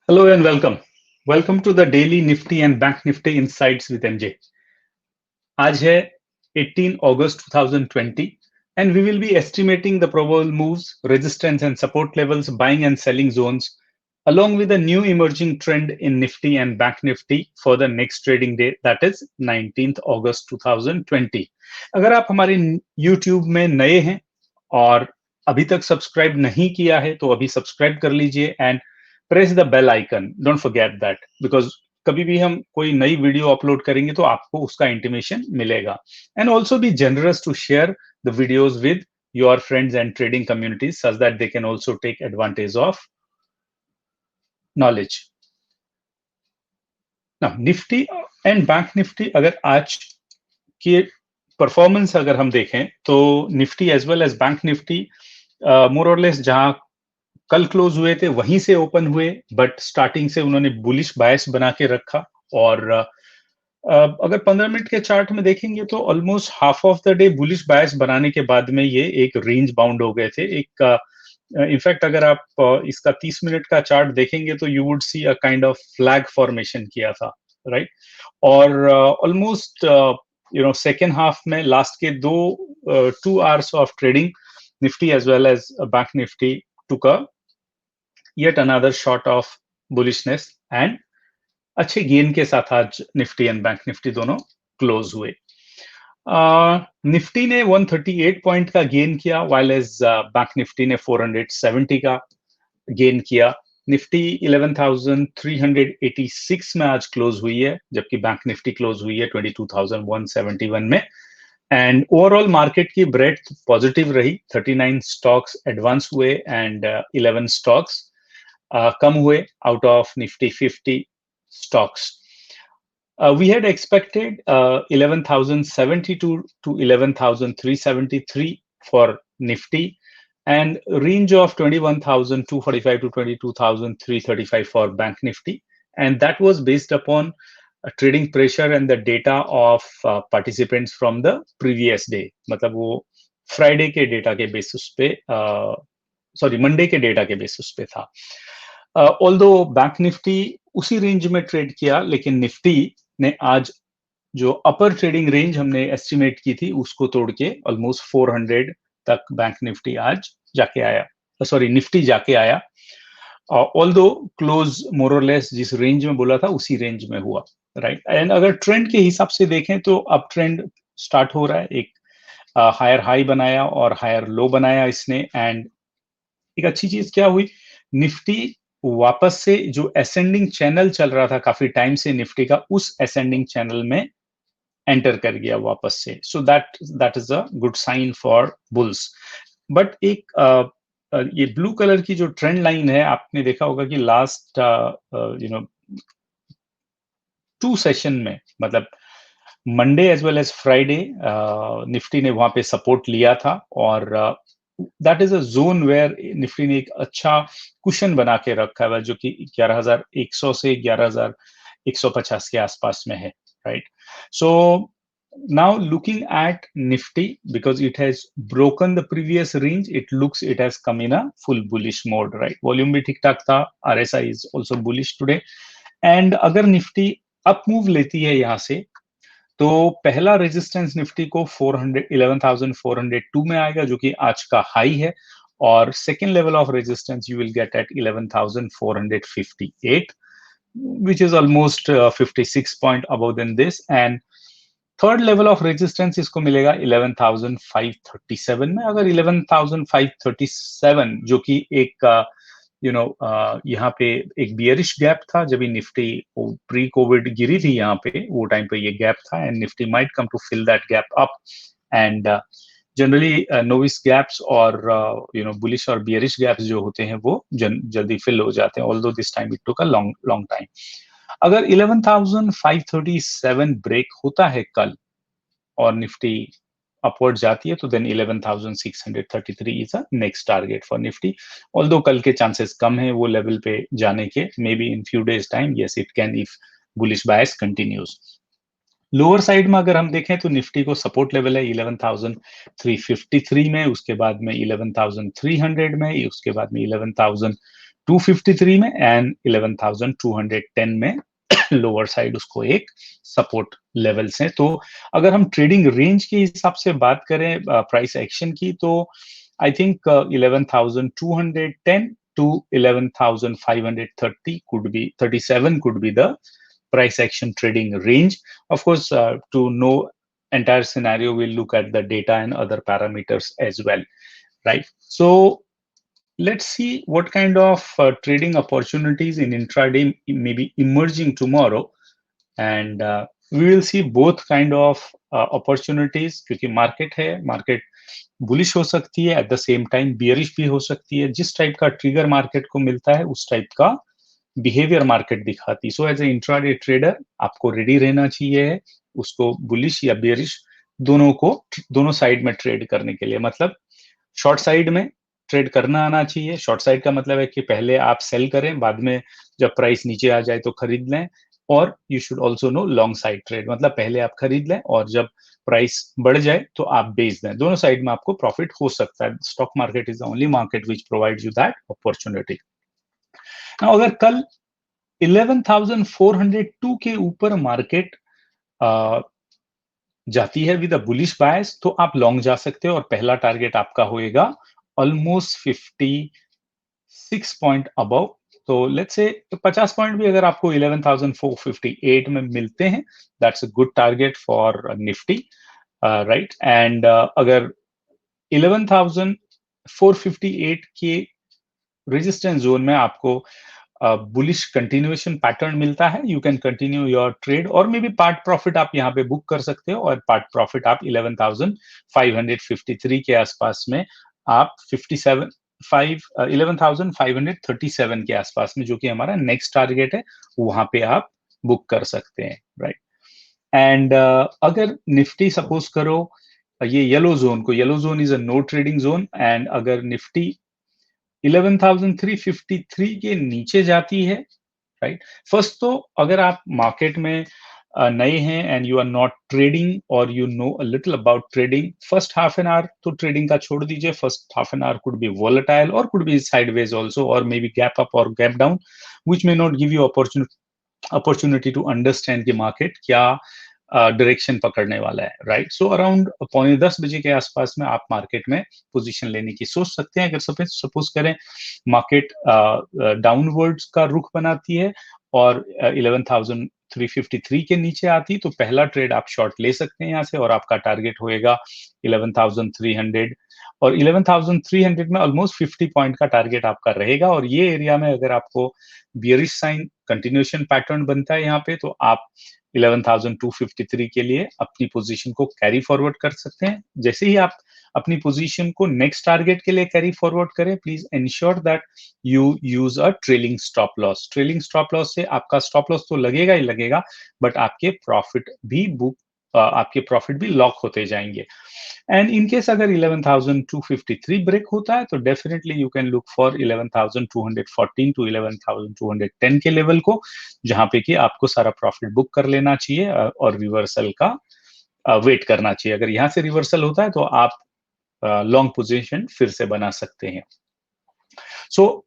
Hello and welcome. Welcome to the daily Nifty and Bank Nifty Insights with MJ. आज है 18 August 2020 and we will be estimating the probable moves, resistance and support levels, buying and selling zones along with a new emerging trend in Nifty and Bank Nifty for the next trading day, that is 19th August 2020. अगर आप हमारे YouTube में नए हैं और अभी तक subscribe नहीं किया है तो अभी सब्सक्राइब कर लीजिए and press the bell icon. Don't forget that because कभी भी हम कोई नई वीडियो अपलोड करेंगे तो आपको उसका इंटीमेशन मिलेगा. And also be generous to share the videos with your friends and trading communities such that they can also take advantage of knowledge. Nifty and bank Nifty अगर आज की परफॉर्मेंस अगर हम देखें तो Nifty as well as bank Nifty more और less जहां कल क्लोज हुए थे वहीं से ओपन हुए, बट स्टार्टिंग से उन्होंने बुलिश बायस बना के रखा. और अगर 15 मिनट के चार्ट में देखेंगे तो almost half of the day bullish bias बनाने के बाद में ये एक रेंज बाउंड हो गए थे. एक इनफैक्ट अगर आप इसका 30 मिनट का चार्ट देखेंगे तो you would see a kind of flag formation किया था, राइट. और ऑलमोस्ट सेकेंड हाफ में लास्ट के 2 hours of trading Nifty as well as bank Nifty took a yet another shot of bullishness and अच्छे gain के साथ आज Nifty and bank Nifty दोनों क्लोज हुए. निफ्टी ने 138 पॉइंट का गेन किया while as बैंक निफ्टी ने 470 का गेन किया. निफ्टी 11,386 में आज क्लोज हुई है जबकि बैंक निफ्टी क्लोज हुई है 22,171 में. एंड ओवरऑल मार्केट की ब्रेड्थ पॉजिटिव रही. 39 स्टॉक्स एडवांस हुए एंड 11 स्टॉक्स कम हुए out of Nifty 50 stocks. We had expected 11,072 to 11,373 for Nifty and range of 21,245 to 22,335 for Bank Nifty, and that was based upon trading pressure and the data of participants from the previous day. मतलब वो Friday के data के basis पे Monday के data के basis पे था. Although bank Nifty उसी रेंज में ट्रेड किया, लेकिन निफ्टी ने आज जो अपर ट्रेडिंग रेंज हमने एस्टिमेट की थी उसको तोड़ के ऑलमोस्ट 400 तक बैंक निफ्टी आज जाके आया, निफ्टी जाके आया. ऑल्दो क्लोज मोर और लेस जिस रेंज में बोला था उसी रेंज में हुआ, राइट. एंड अगर ट्रेंड के हिसाब से देखें तो अब ट्रेंड स्टार्ट हो रहा है. एक हायर हाई बनाया और हायर लो बनाया इसने. एंड एक अच्छी चीज क्या हुई, निफ्टी वापस से जो असेंडिंग चैनल चल रहा था काफी टाइम से निफ्टी का, उस असेंडिंग चैनल में एंटर कर गया वापस से. So that is a good sign for bulls. But एक ये ब्लू कलर की जो ट्रेंड लाइन है, आपने देखा होगा कि लास्ट 2 सेशन में, मतलब Monday as well as Friday, Nifty ने वहां पे सपोर्ट लिया था और that is a zone where Nifty ने एक अच्छा कुशन बना के रखा है जो कि 11,100 से 11,150 के आसपास में है, right. So now looking at Nifty, because it has broken the previous range, it looks it has come in a full bullish mode, right. Volume भी ठीक ठाक था. RSI is also bullish today. and अगर Nifty up move लेती है यहाँ से तो पहला रेजिस्टेंस निफ्टी को 11,402 में आएगा जो कि आज का हाई है. और second level of resistance you will get at 11,458 which is almost 56 point above than this. and third level of resistance इसको मिलेगा 11,537 में. अगर 11,537 जो कि एक यहाँ पे एक बियरिश गैप था जब निफ्टी प्री कोविड गिरी थी यहाँ पे, वो टाइम पे ये गैप था. And Nifty might come to fill that gap up. And generally novice gaps और बुलिश और बियरिश गैप्स जो होते हैं वो जल्दी फिल हो जाते हैं, although this time it took a long time. अगर 11,537 ब्रेक होता है कल और निफ्टी अपवर्ड जाती है तो then 11,633 is a next target for Nifty. Although कल के चांसेस कम है वो लेवल पे जाने के. May be in few days time yes it can if bullish bias continues. Lower side में अगर हम देखें तो निफ्टी को सपोर्ट लेवल है 11,353 में, उसके बाद में 11,300 में, उसके बाद में 11,253 में एंड 11,210 में लोअर साइड उसको एक सपोर्ट लेवल्स हैं। तो अगर हम ट्रेडिंग रेंज के हिसाब से बात करें प्राइस एक्शन की, तो I think 11,210 to 11,530 could be 37 could be the price action trading range. Of course, to know entire scenario, we'll look at the data and other parameters as well, right? So let's see what kind of trading opportunities in intraday may be emerging tomorrow, and we will see both kind of opportunities, क्योंकि market है, market bullish हो सकती है, at the same time bearish भी हो सकती है। जिस टाइप का ट्रिगर मार्केट को मिलता है उस टाइप का बिहेवियर मार्केट दिखाती। So as a intraday trader आपको रेडी रहना चाहिए उसको बुलिश या बियरिश दोनों साइड में ट्रेड करने के लिए। मतलब शॉर्ट साइड में ट्रेड करना आना चाहिए। शॉर्ट साइड का मतलब है कि पहले आप सेल करें, बाद में जब प्राइस नीचे आ जाए तो खरीद लें। और you should also know long side trade, मतलब पहले आप खरीद लें और जब प्राइस बढ़ जाए तो आप बेच दें। दोनों साइड में आपको प्रॉफिट हो सकता है। Stock market is the only market which provides you that opportunity. अगर कल 11,402 के ऊपर मार्केट जाती है विद अ बुलिश बायस, तो आप लॉन्ग जा सकते हो और पहला टारगेट आपका होएगा ऑलमोस्ट 56 पॉइंट अबव। तो लेट्स से 50 पॉइंट भी अगर आपको 11,458 में मिलते हैं, that's a good target for Nifty, right. And अगर 11,458 के रेजिस्टेंस जोन में आपको बुलिश कंटिन्यूएशन पैटर्न मिलता है, you can continue your trade और मे बी पार्ट प्रॉफिट आप यहाँ पे बुक कर सकते हो। और पार्ट प्रॉफिट आप 11,553 के आसपास में आप 11,537 के आसपास में, जो कि हमारा नेक्स्ट टारगेट है, वहां पे आप बुक कर सकते हैं, राइट। एंड अगर निफ्टी सपोज करो ये yellow zone is a no trading zone, and अगर निफ्टी 11,353 के नीचे जाती है, राइट। फर्स्ट तो अगर आप मार्केट में नए हैं and you are not trading और you know a little about trading, first half an hour तो ट्रेडिंग का छोड़ दीजिए। First half an hour could be volatile और कुड बी साइडवेज ऑल्सो, और मे बी गैप अप और gap down, which may not give you opportunity to understand कि market क्या direction पकड़ने वाला है, राइट। सो अराउंड 9:45 के आसपास में आप मार्केट में पोजीशन लेने की सोच सकते हैं। अगर सपोज करें मार्केट डाउनवर्ड्स का रुख बनाती है और 11,353 के नीचे आती, तो पहला ट्रेड आप शॉर्ट ले सकते हैं यहाँ से, और आपका टारगेट होएगा 11,300। और 11,300 में ऑलमोस्ट 50 पॉइंट का टारगेट आपका रहेगा। और ये एरिया में अगर आपको बियरिश साइन कंटिन्यूएशन पैटर्न बनता है यहाँ पे, तो आप 11,253 के लिए अपनी पोजीशन को कैरी फॉरवर्ड कर सकते हैं। जैसे ही आप अपनी पोजीशन को नेक्स्ट टारगेट के लिए कैरी फॉरवर्ड करें, please ensure that you use a trailing stop loss. Trailing stop loss से आपका स्टॉप लॉस तो लगेगा ही लगेगा, बट आपके प्रॉफिट भी लॉक होते जाएंगे। एंड इन केस अगर 11,253 ब्रेक होता है, तो definitely you can look for 11,214 to 11,210 के लेवल को, जहां पे कि आपको सारा प्रॉफिट बुक कर लेना चाहिए और रिवर्सल का वेट करना चाहिए। अगर यहाँ से रिवर्सल होता है तो आप लॉन्ग पोजीशन फिर से बना सकते हैं। सो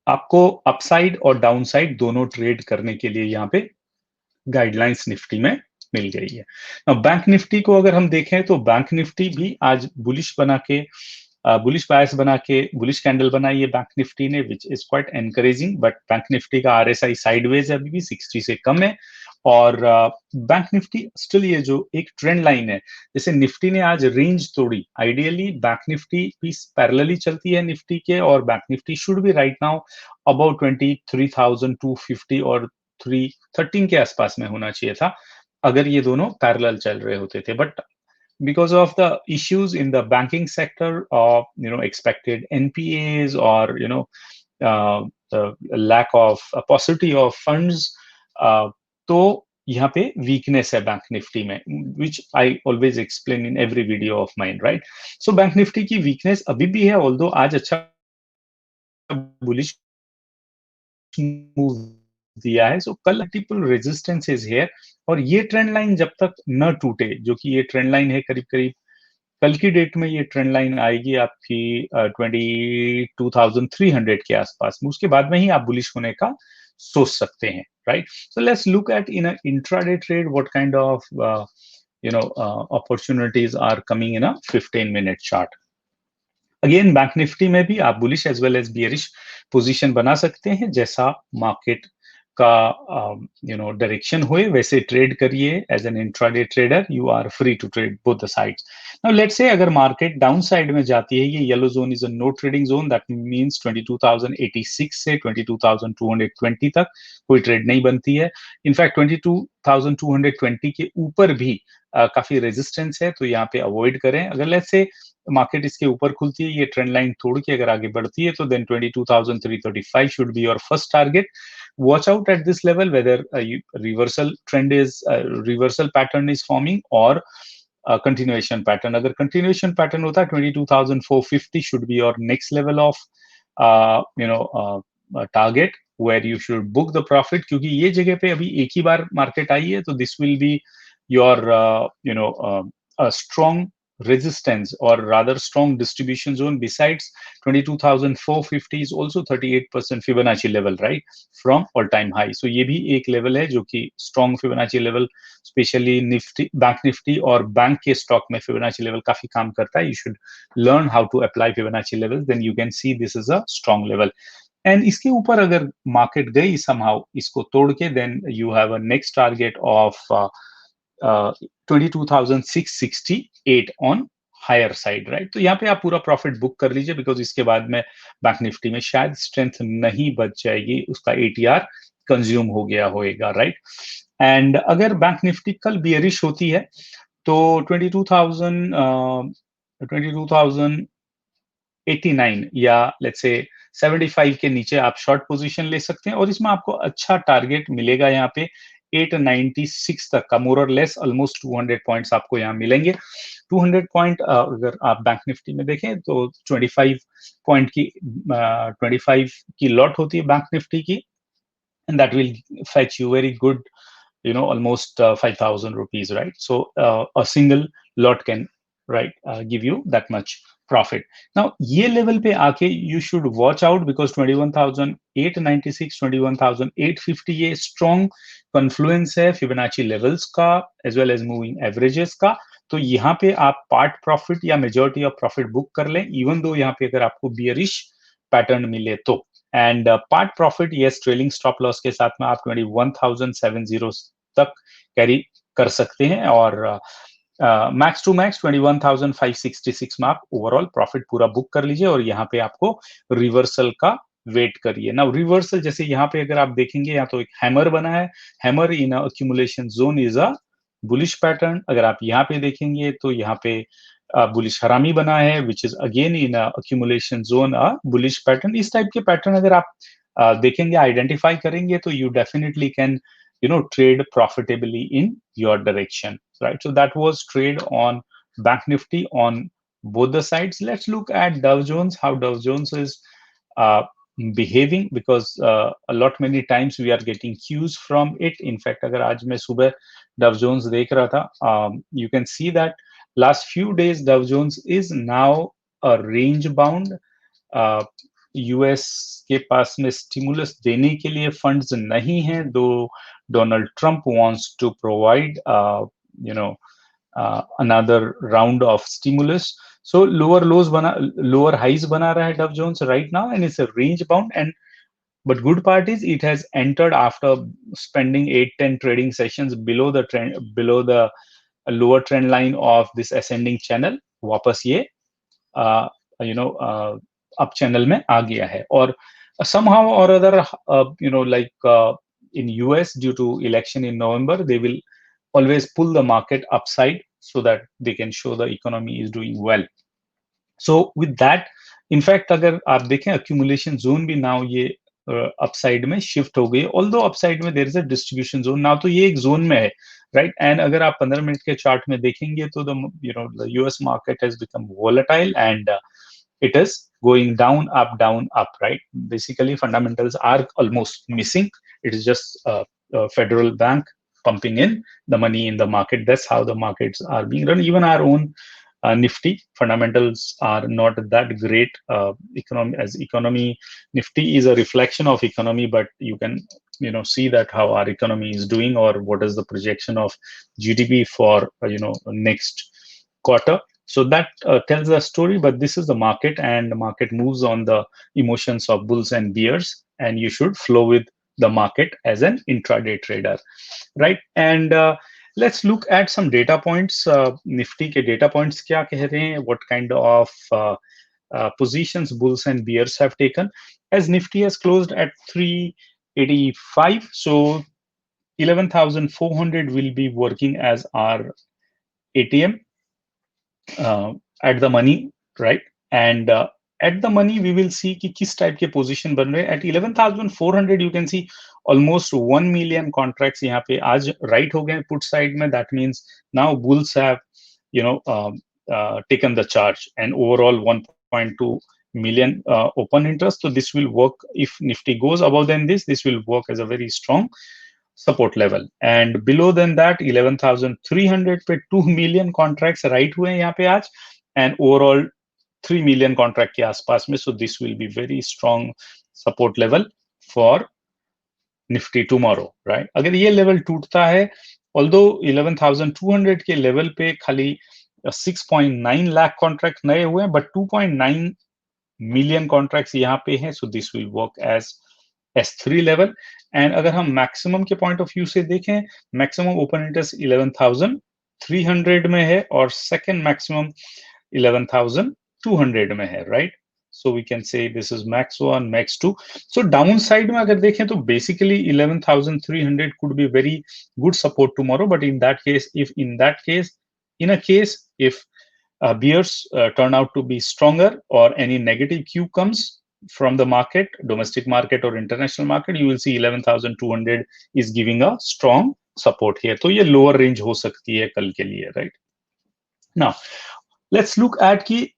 आपको अपसाइड और डाउनसाइड दोनों ट्रेड करने के लिए यहाँ पे गाइडलाइंस निफ्टी में मिल गई है। बैंक निफ्टी को अगर हम देखें, तो बैंक निफ्टी भी आज बुलिश बायस बना के बुलिश कैंडल बनाई है बैंक निफ्टी ने, which is quite encouraging. But bank Nifty का आरएसआई साइडवेज है, अभी भी 60 से कम है। और बैंक निफ्टी स्टिल ये जो एक ट्रेंड लाइन है, जैसे निफ्टी ने आज रेंज तोड़ी, आइडियली बैंक निफ्टी भी पैरेलली चलती है निफ्टी के, और bank Nifty should be right now about 23,250 और 313 के आसपास में होना चाहिए था, अगर ये दोनों पैरेलल चल रहे होते थे। But because of the issues in the banking sector of expected NPAs or the lack of paucity of funds, तो यहाँ पे वीकनेस है बैंक निफ्टी में, which I always explain in every video of mine, right? So bank Nifty की weakness अभी भी है, although आज अच्छा बुलिश मूव दिया है। सो कल मल्टीपल रेजिस्टेंस इज हियर, और ये ट्रेंड लाइन जब तक न टूटे, जो कि ये ट्रेंड लाइन है करीब करीब कल की डेट में ये ट्रेंड लाइन आएगी आपकी 22,300 के आसपास में, उसके बाद में ही आप बुलिश होने का सोच सकते हैं, right? So let's look at in a intraday trade what kind of opportunities are coming in a 15-minute chart. Again bank Nifty में भी आप bullish as well as bearish position बना सकते हैं, जैसा मार्केट का डायरेक्शन हुए वैसे ट्रेड करिए। As an intraday trader you are free to trade both the sides. Now let's say अगर मार्केट डाउन साइड में जाती है, ये yellow zone is a no trading zone, that means 22,086 से 22,220 तक कोई ट्रेड नहीं बनती है। इनफैक्ट 22,220 के ऊपर भी काफी रेजिस्टेंस है, तो यहाँ पे अवॉइड करें। अगर लेट्स से मार्केट इसके ऊपर खुलती है, ये ट्रेंड लाइन तोड़ के अगर आगे बढ़ती है, तो then 22,335 should be your first target. Watch out at this level whether reversal trend is reversal pattern is forming और कंटिन्यूएशन पैटर्न। अगर कंटिन्यूएशन पैटर्न होता है 22,450 should be your next level of target where you should book the profit, क्योंकि ये जगह पे अभी एक ही बार मार्केट आई है, तो this will be your strong resistance or rather strong distribution zone. Besides 22,450 is also 38% Fibonacci level, right, from all-time high. So ये भी एक लेवल है जो कि strong Fibonacci level, especially Nifty, bank Nifty और bank के स्टॉक में Fibonacci level काफी काम करता है. You should learn how to apply Fibonacci levels, then you can see this is a strong level. And इसके ऊपर अगर मार्केट गई somehow इसको तोड़ के, then you have a next target of 22,668 on higher side, right? तो यहाँ पे आप पूरा प्रॉफिट बुक कर लीजिए, बिकॉज इसके बाद में बैंक निफ्टी में शायद स्ट्रेंथ नहीं बच जाएगी, उसका एटीआर कंज्यूम हो गया होएगा, राइट? एंड अगर बैंक निफ्टी कल बियरिश होती है तो 22,089 या लेट्स से 75 के नीचे आप शॉर्ट पोजीशन ले सकते हैं, और इसमें आपको अच्छा टारगेट मिलेगा यहाँ पे 896 तक का, मोर और लेस ऑलमोस्ट 200 पॉइंट्स आपको यहाँ मिलेंगे। 200 पॉइंट अगर आप बैंक निफ्टी में देखें तो 25 पॉइंट की 25 की लॉट होती है बैंक निफ्टी की, and that will fetch you very good almost 5,000 rupees, right? So a single lot can, right, give you that much profit. Now ये level पे आके you should watch out, because 21,896 21,850 ये strong confluence है Fibonacci levels का as well as moving averages का। तो यहाँ पे आप पार्ट प्रॉफिट या मेजॉरिटी ऑफ प्रॉफिट बुक कर लें, इवन दो यहाँ पे अगर आपको बियरिश पैटर्न मिले तो। And part profit yes trailing stop loss के साथ में आप 21,070 तक कैरी कर सकते हैं, और मैक्स टू मैक्स 21,566 में आप ओवरऑल प्रॉफिट पूरा बुक कर लीजिए, और यहाँ पे आपको रिवर्सल का वेट करिए। नाउ रिवर्सल जैसे यहाँ पे अगर आप देखेंगे, यहाँ तो एक हैमर बना है, hammer in accumulation zone is a bullish pattern. अगर आप यहाँ पे देखेंगे तो यहाँ पे बुलिश हरामी बना है, which is again in accumulation zone a bullish pattern. इस टाइप के पैटर्न अगर आप देखेंगे, आइडेंटिफाई करेंगे, तो you definitely can trade profitably in your direction, right? So that was trade on Bank Nifty on both the sides. Let's look at Dow Jones, how Dow Jones is behaving, because a lot many times we are getting cues from it. In fact, अगर आज मैं सुबह Dow Jones देख रहा था, you can see that last few days Dow Jones is now a range bound. US के पास में stimulus देने के लिए फंड्स नहीं हैं, दो Donald Trump wants to provide another round of stimulus. So lower highs बना रहा है Dow Jones right now, and it's a range bound. And but good part is it has entered after spending 8-10 trading sessions below the lower trend line of this ascending channel. वापस ये up channel में आ गया है, और somehow or other like in US, due to election in November, they will always pull the market upside so that they can show the economy is doing well. So with that, in fact अगर आप देखें accumulation zone भी now ये upside में shift हो गई, although upside में there is a distribution zone now, तो ये एक जोन में है, राइट? एंड अगर आप 15 मिनट के चार्ट में देखेंगे तो the US market has become volatile and it is going down, up, right? Basically, fundamentals are almost missing. It is just a federal bank pumping in the money in the market. That's how the markets are being run. Even our own Nifty. Fundamentals are not that great. Economy, Nifty is a reflection of economy, but you can see that how our economy is doing, or what is the projection of GDP for next quarter. So that tells a story, but this is the market, and the market moves on the emotions of bulls and bears, and you should flow with the market as an intraday trader, right? And let's look at some data points. Nifty के data points क्या कह रहे हैं? What kind of positions bulls and bears have taken? As Nifty has closed at 385, so 11,400 will be working as our ATM at the money, right? And at the money, we will see कि किस type के position बन रहे हैं. At 11,400, you can see almost 1 million contracts यहाँ पे आज right हो गए put side में. That means now bulls have taken the charge, and overall 1.2 million open interest. So this will work. If Nifty goes above than this will work as a very strong support level. And below than that 11,300 पे 2 million contracts right हुए हैं यहाँ पे आज, and overall 3 million contract के आसपास में. So this will be very strong support level for Nifty tomorrow, right? अगर ये level टूटता है, although 11,200 के level पे खाली 6.9 lakh contract नए हुए हैं, but 2.9 million contracts यहाँ पे हैं. So this will work as S3 level. And अगर हम maximum के point of view से देखें, maximum open interest 11,300 में है, और second maximum 11,200 में है, right? So we can say this is max 1, max 2. So downside में अगर देखें तो basically 11,300 could be very good support tomorrow. But in that case, if bears turn out to be stronger, or any negative cue comes from the market, domestic market or international market, you will see 11,200 is giving a strong support here. तो ये lower range हो सकती है कल के लिए, right? Now let's look at कि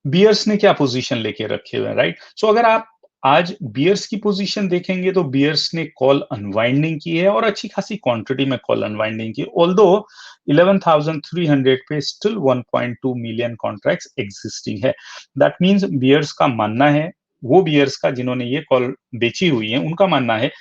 bears ने क्या position लेके रखे हुए हैं, right? So अगर आप आज bears की position देखेंगे तो bears ने call unwinding की है, और अच्छी खासी quantity में call unwinding की है. Although 11,300 पे still 1.2 million contracts existing है. That means bears का मानना है, वो bears का जिन्होंने ये call बेची हुई है, उनका मानना है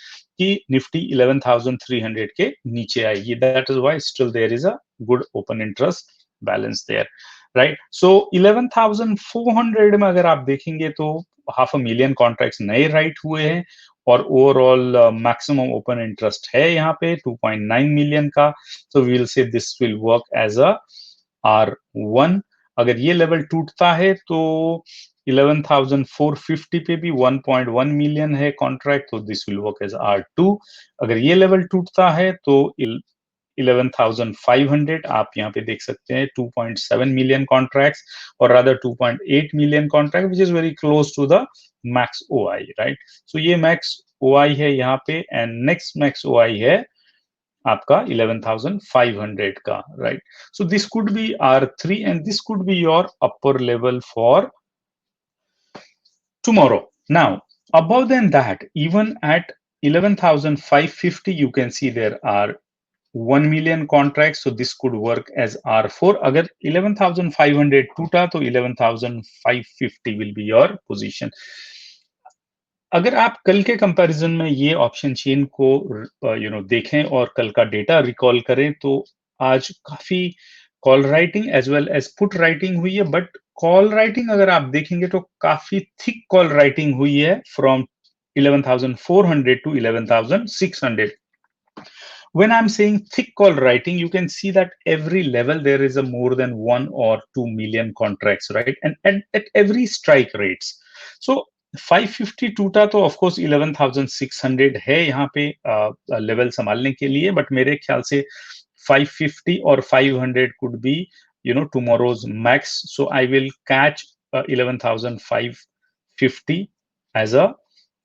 कि निफ्टी 11,300 के नीचे आएगी. That is why still there is a good open interest balance there, right? So 11,400 में अगर आप देखेंगे तो 500,000 contracts नए राइट हुए हैं, और ओवरऑल मैक्सिमम ओपन इंटरेस्ट है यहाँ पे 2.9 मिलियन का. So we will say this will work as a R1. अगर ये लेवल टूटता है तो 11,450 पे भी 1.1 मिलियन है कॉन्ट्रैक्ट, तो this will work as R2. अगर ये लेवल टूटता है तो 11,500 आप यहाँ पे देख सकते हैं 2.7 मिलियन कॉन्ट्रैक्ट्स, और rather 2.8 million contract, which is very close to the max OI, right? So ये मैक्स OI है यहाँ पे, एंड नेक्स्ट मैक्स OI है आपका 11,500 का, right? So this could be R3, and this could be your upper level for tomorrow. Now above than that, even at 11,550, you can see there are 1 million contracts, so this could work as R4. अगर 11,500 टूटा तो 11,550 will be your position. अगर आप कल के comparison में ये option chain को देखें और कल का डेटा रिकॉल करें, तो आज काफी call writing as well as put writing हुई है. बट कॉल राइटिंग अगर आप देखेंगे तो काफी थिक कॉल राइटिंग हुई है from 11,400 to 11,600. When I'm saying thick call writing, you can see that every level there is a more than 1 or 2 million contracts, right? And at every strike rates. So 550 टूटा तो of course 11,600 है यहाँ पे level संभालने के लिए, but मेरे ख्याल से 550 और 500 could be tomorrow's max. So I will catch 11,550 as a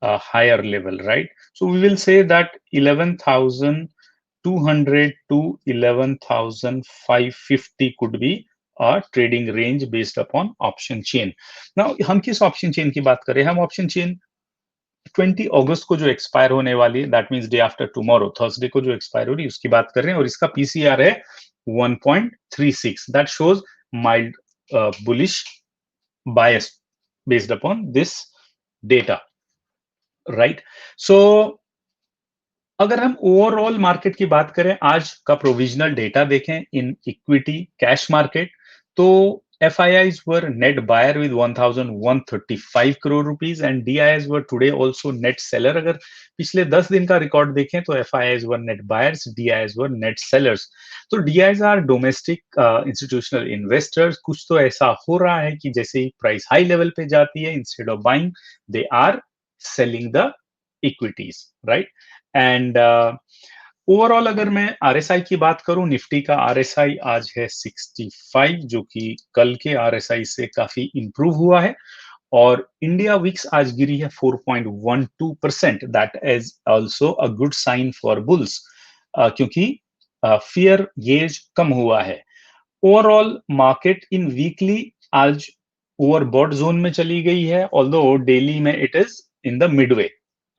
higher level, right? So we will say that 11,200 to 11,550 could be a trading range based upon option chain. Now हम किस option chain की बात करें? हम option chain 20 अगस्त को जो expire होने वाली है, that means day after tomorrow, Thursday को जो एक्सपायर हो रही है उसकी बात कर रहे हैं, और इसका PCR है 1.36. That shows mild bullish bias based upon this data, right? So अगर हम ओवरऑल मार्केट की बात करें, आज का प्रोविजनल डेटा देखें इन इक्विटी कैश मार्केट, तो FIIs were net buyer with 1,135 crore rupees and DIIs were today also net seller. अगर पिछले 10 दिन का रिकॉर्ड देखें तो FIIs were net buyers, DIIs were net sellers. तो DIIs are domestic institutional investors. कुछ तो ऐसा हो रहा है कि जैसे ही प्राइस हाई लेवल पे जाती है, instead of buying, they are selling the equities, right? And overall अगर मैं RSI की बात करूं, निफ्टी का RSI आज है 65, जो कि कल के RSI से काफी इंप्रूव हुआ है, और इंडिया विक्स आज गिरी है 4.12%. That is also a good sign for bulls, क्योंकि फियर गेज कम हुआ है. ओवरऑल मार्केट इन वीकली आज ओवरबॉट जोन में चली गई है, ऑल्दो डेली में it is in the midway,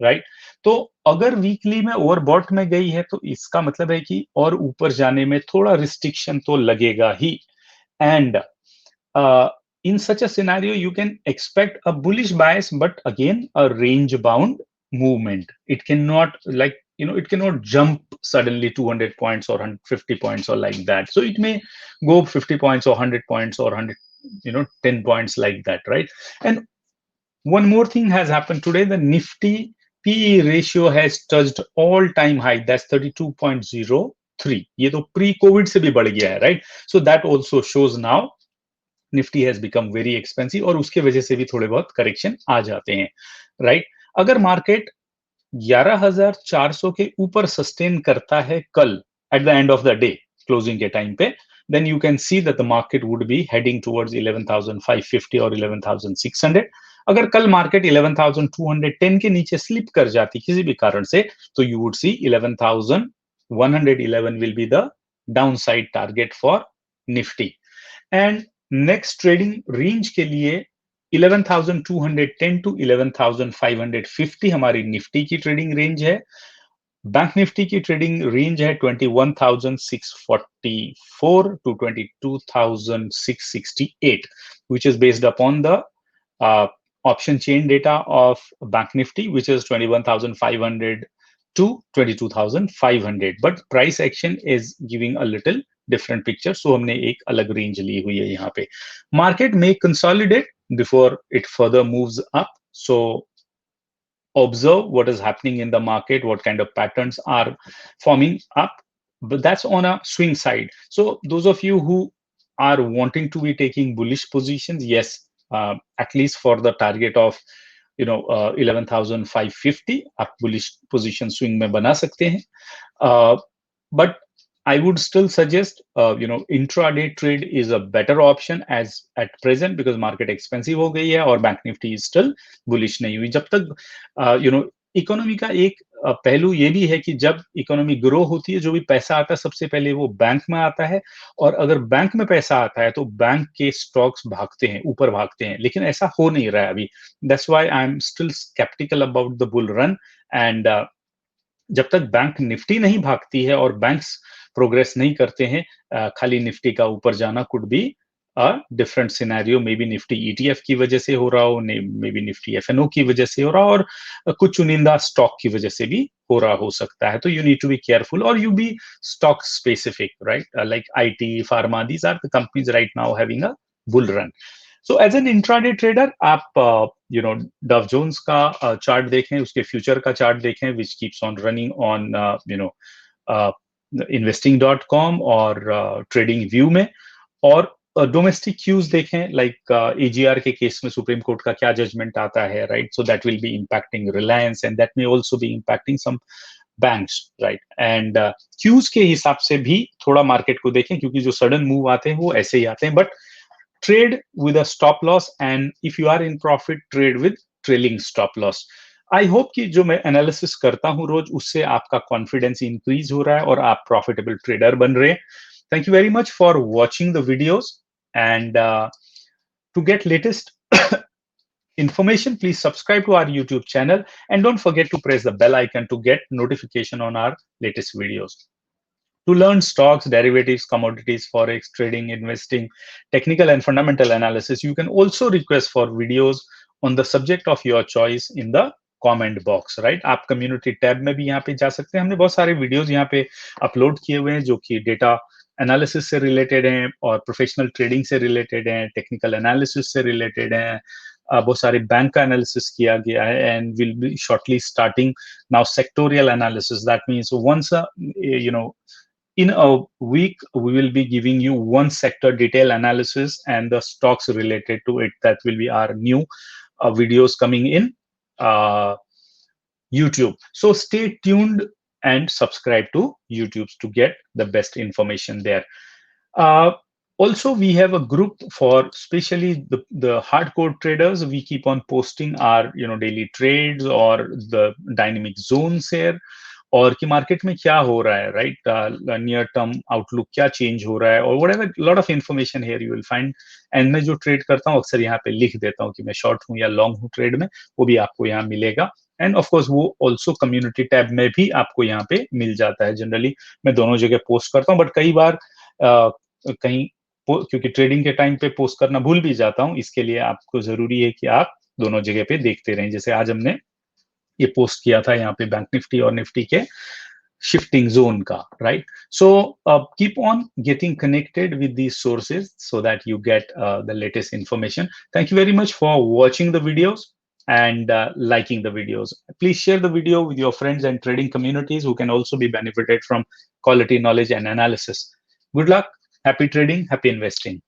right? तो अगर वीकली में ओवरबॉट में गई है तो इसका मतलब है कि और ऊपर जाने में थोड़ा रिस्ट्रिक्शन तो लगेगा ही. And in such a scenario you can expect a bullish bias, but again a range bound movement. It cannot, like, it cannot jump suddenly 200 points or 150 points or like that. So it may go 50 points or 100 points or 100, 10 points like that, right? And one more thing has happened today. The Nifty PE ratio has touched all-time high. That's 32.03. ये तो pre-COVID से भी बढ़ गया है, right? So that also shows now Nifty has become very expensive, और उसके वजह से भी थोड़े बहुत करेक्शन आ जाते हैं, right? अगर मार्केट 11,400 के ऊपर सस्टेन करता है कल at the end of the day closing के टाइम पे, then you can see that the market would be heading towards 11,550 or 11,600. अगर कल मार्केट 11,210 के नीचे स्लिप कर जाती किसी भी कारण से, तो you would see 11,111 will be the downside target for Nifty. And next trading range के लिए 11,210 to 11,550 हमारी निफ्टी की ट्रेडिंग रेंज है. बैंक निफ्टी की ट्रेडिंग रेंज है 21,644 to 22,668, which is based upon the option chain data of Bank Nifty, which is 21,500 to 22,500. But price action is giving a little different picture, so हमने एक अलग range ली हुई है यहाँ पे. Market may consolidate before it further moves up, so observe what is happening in the market, what kind of patterns are forming up, but that's on a swing side. So those of you who are wanting to be taking bullish positions, yes, at least for the target of 11,550 आप bullish position swing में बना सकते हैं. But I would still suggest, intraday trade is a better option as at present, because market expensive हो गई है और bank Nifty is still bullish नहीं हुई. जब तक इकोनॉमी का एक पहलू ये भी है कि जब इकोनॉमी ग्रो होती है, जो भी पैसा आता है सबसे पहले वो बैंक में आता है, और अगर बैंक में पैसा आता है तो बैंक के स्टॉक्स भागते हैं, ऊपर भागते हैं, लेकिन ऐसा हो नहीं रहा है अभी. That's why I'm still skeptical about the bull run. And जब तक बैंक निफ्टी नहीं भागती है और बैंक्स प्रोग्रेस नहीं करते हैं, खाली निफ्टी का ऊपर जाना could be a different scenario. May be Nifty ETF की वजह से हो रहा हो, मे बी निफ्टी FNO की वजह से हो रहा हो, और कुछ चुनिंदा स्टॉक की वजह से भी हो रहा हो सकता है. तो you need to be careful, और you be stock specific, right? Like IT, pharma, these are the companies right now having a bull run. So as an intraday trader, आप Dow Jones का चार्ट देखें, उसके future का chart देखें, which keeps on running on investing.com और trading view में, और domestic cues देखें, लाइक AGR के केस में सुप्रीम कोर्ट का क्या जजमेंट आता है, right? So that will be impacting Reliance, and that may also be impacting some banks, right? And cues के हिसाब से भी थोड़ा मार्केट को देखें, क्योंकि जो सडन मूव आते हैं वो ऐसे ही आते हैं. But trade with a stop loss, and if you are in profit, trade with trailing stop loss. I hope कि जो मैं एनालिसिस करता हूं रोज, उससे आपका कॉन्फिडेंस इंक्रीज हो रहा है और आप प्रॉफिटेबल ट्रेडर बन रहे हैं. Thank you very much for watching the videos, and to get latest information, please subscribe to our YouTube channel, and don't forget to press the bell icon to get notification on our latest videos. To learn stocks, derivatives, commodities, forex, trading, investing, technical and fundamental analysis, you can also request for videos on the subject of your choice in the comment box, right. आप community tab में भी यहाँ पे जा सकते हैं। हमने बहुत सारे वीडियोस यहाँ पे अपलोड किए हुए हैं जो कि डेटा एनालिसिस से रिलेटेड हैं और प्रोफेशनल ट्रेडिंग से रिलेटेड हैं, टेक्निकल एनालिसिस से रिलेटेड हैं, बहुत सारे बैंक का एनालिसिस किया गया है, and will be shortly starting now sectorial analysis. That means once you know in a week we will be giving you one sector detail analysis and the stocks related to it. That will be our new videos coming in YouTube. So stay tuned and subscribe to YouTube to get the best information there. Also, we have a group for especially the hardcore traders. We keep on posting our daily trades or the dynamic zones here, और कि market में क्या हो रहा है, right, near term outlook क्या change हो रहा है, और whatever, lot of information here you will find. And मैं जो ट्रेड करता हूँ अक्सर यहाँ पे लिख देता हूँ कि मैं शॉर्ट हूँ या लॉन्ग हूँ ट्रेड में, वो भी आपको यहाँ मिलेगा। एंड ऑफ कोर्स वो ऑल्सो कम्युनिटी टैब में भी आपको यहाँ पे मिल जाता है। जनरली मैं दोनों जगह पोस्ट करता हूँ, बट कई बार कहीं क्योंकि ट्रेडिंग के टाइम पे पोस्ट करना भूल भी जाता हूँ, इसके लिए आपको जरूरी है कि आप दोनों जगह पे देखते रहें। जैसे आज हमने ये पोस्ट किया था यहाँ पे बैंक निफ्टी और निफ्टी के shifting zone ka, right? So keep on getting connected with these sources so that you get the latest information. Thank you very much for watching the videos and liking the videos. Please share the video with your friends and trading communities who can also be benefited from quality knowledge and analysis. Good luck, happy trading, happy investing.